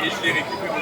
Et je les récupère.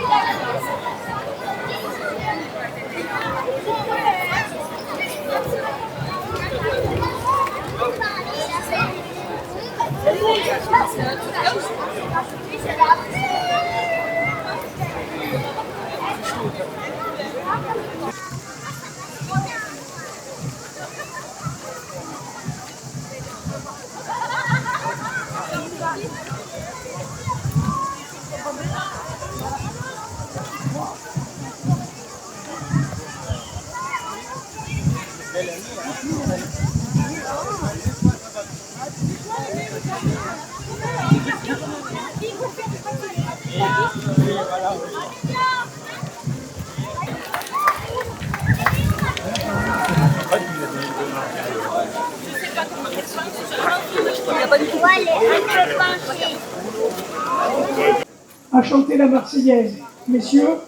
À chanter la Marseillaise. Messieurs.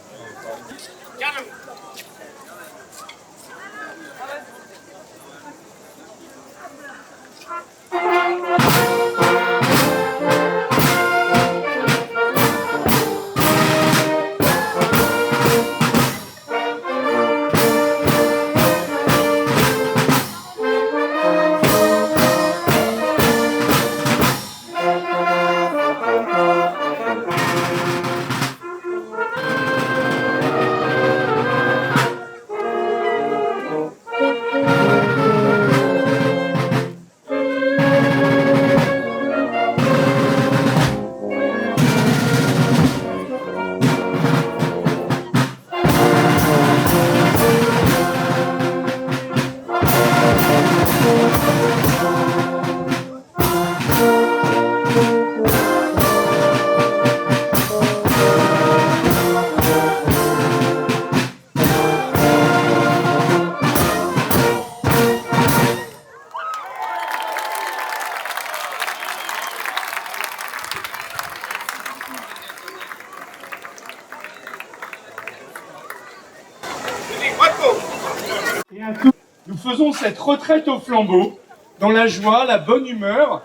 Et à tous, nous faisons cette retraite au flambeau, dans la joie, la bonne humeur.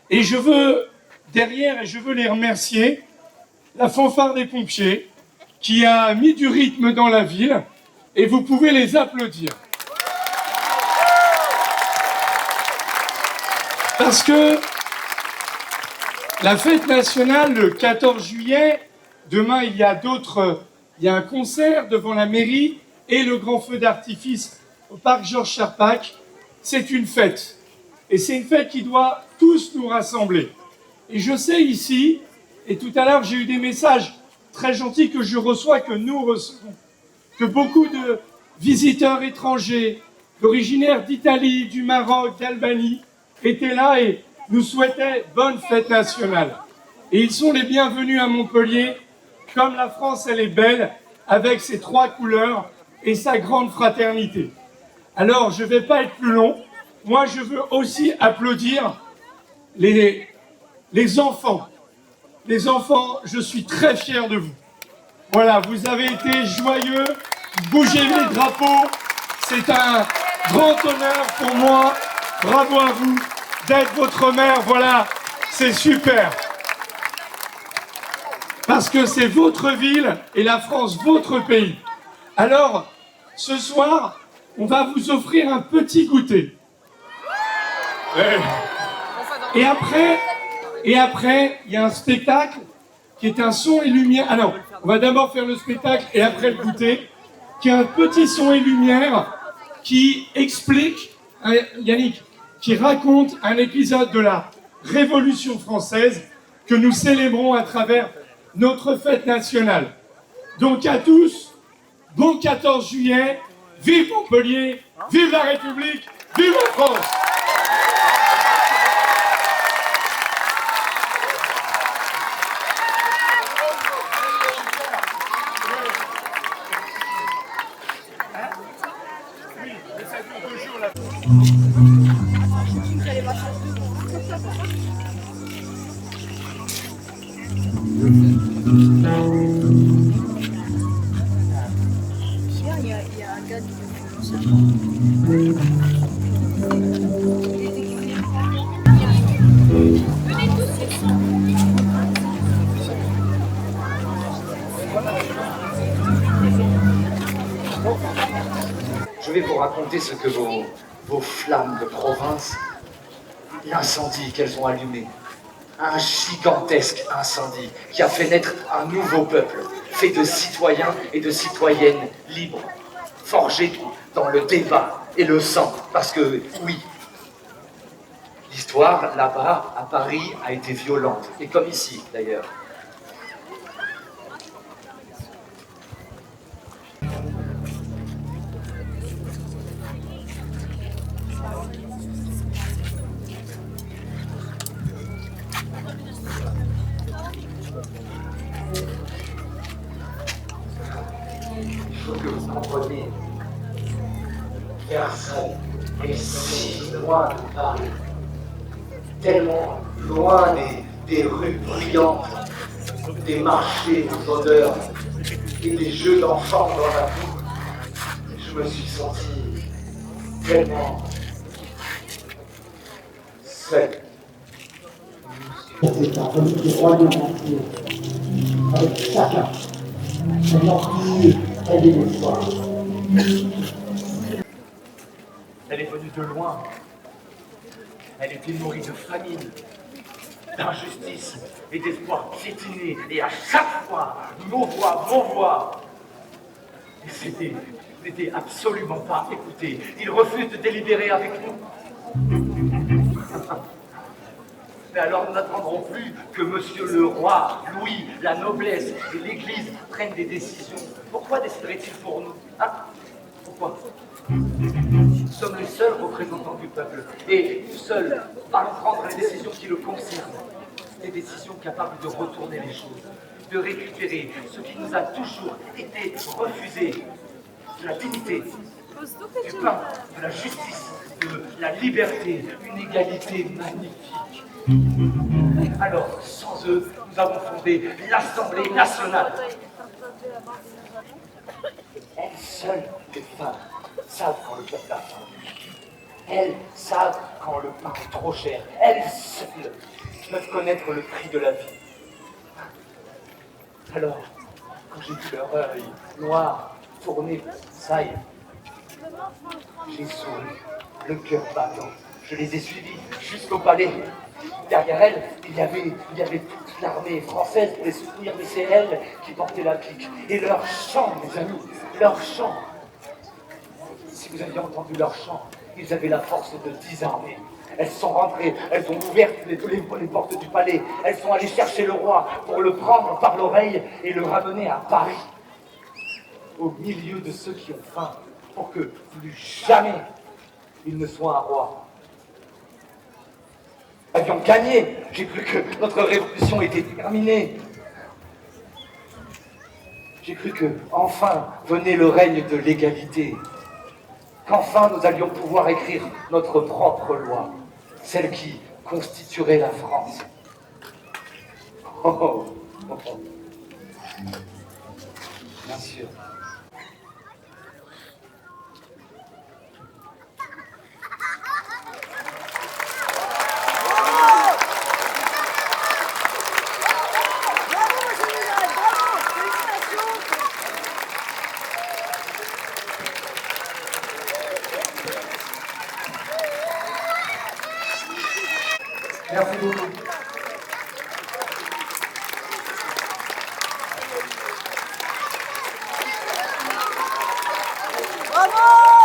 Et je veux, derrière, et je veux les remercier, la fanfare des pompiers, qui a mis du rythme dans la ville, et vous pouvez les applaudir. Parce que la fête nationale, le 14 juillet, demain il y a un concert devant la mairie et le grand feu d'artifice au parc Georges Charpak. C'est une fête. Et c'est une fête qui doit tous nous rassembler. Et je sais ici, et tout à l'heure j'ai eu des messages très gentils que je reçois, que nous recevons, que beaucoup de visiteurs étrangers, originaires d'Italie, du Maroc, d'Albanie, étaient là et nous souhaitaient bonne fête nationale. Et ils sont les bienvenus à Montpellier, comme la France elle est belle, avec ses 3 couleurs et sa grande fraternité. Alors je ne vais pas être plus long, moi je veux aussi applaudir les enfants. Les enfants, je suis très fier de vous. Voilà, vous avez été joyeux, bougez les drapeaux, c'est un grand honneur pour moi, bravo à vous d'être votre mère, voilà, c'est super. Parce que c'est votre ville et la France, votre pays. Alors, ce soir, on va vous offrir un petit goûter. Et après, il y a un spectacle qui est un son et lumière. Alors, on va d'abord faire le spectacle et après le goûter, qui est un petit son et lumière qui explique, Yannick, qui raconte un épisode de la Révolution française que nous célébrons à travers notre fête nationale. Donc à tous, bon 14 juillet, vive Montpellier, vive la République, vive la France! Je vais vous raconter ce que vos flammes de province, l'incendie qu'elles ont allumé, un gigantesque incendie qui a fait naître un nouveau peuple, fait de citoyens et de citoyennes libres, forgés dans le débat et le sang, parce que, oui, l'histoire, là-bas, à Paris, a été violente, et comme ici, d'ailleurs. Il faut que vous compreniez. Versailles est si loin de Paris, tellement loin des rues brillantes, des marchés aux odeurs et des jeux d'enfants dans la boue. Je me suis senti tellement seul. C'est un politique du royaume entier, avec chacun un empire et des espoirs. Elle est venue de loin. Elle était nourrie de famine, d'injustice et d'espoir piétiné. Et à chaque fois, nos voix. Et c'était absolument pas écouté. Ils refusent de délibérer avec nous. Mais alors nous n'attendrons plus que Monsieur le Roi, Louis, la noblesse et l'Église prennent des décisions. Pourquoi décideraient-ils pour nous? Hein? Pourquoi? Nous sommes les seuls représentants du peuple. Et nous seuls allons prendre les décisions qui le concernent. Des décisions capables de retourner les choses, de récupérer ce qui nous a toujours été refusé. De la dignité, du pain, de la justice, de la liberté, une égalité magnifique. Alors, sans eux, nous avons fondé l'Assemblée nationale. Elles seules, les femmes, savent quand le peuple a faim. Elles savent quand le pain est trop cher. Elles seules peuvent connaître le prix de la vie. Alors, quand j'ai vu leur œil noir tourner ça y est, j'ai souri, le cœur battant. Je les ai suivis jusqu'au palais. Derrière elles, il y avait toute l'armée française pour les soutenir, mais c'est elles qui portaient la pique. Et leur chant, mes amis, leur chant. Si vous aviez entendu leur chant, ils avaient la force de 10 armées. Elles sont rentrées, elles ont ouvert les portes du palais. Elles sont allées chercher le roi pour le prendre par l'oreille et le ramener à Paris. Au milieu de ceux qui ont faim, pour que plus jamais il ne soit un roi. Nous avions gagné. J'ai cru que notre révolution était terminée. J'ai cru que enfin venait le règne de l'égalité. Qu'enfin nous allions pouvoir écrire notre propre loi, celle qui constituerait la France. Oh. Bien sûr. Merci beaucoup. Bravo!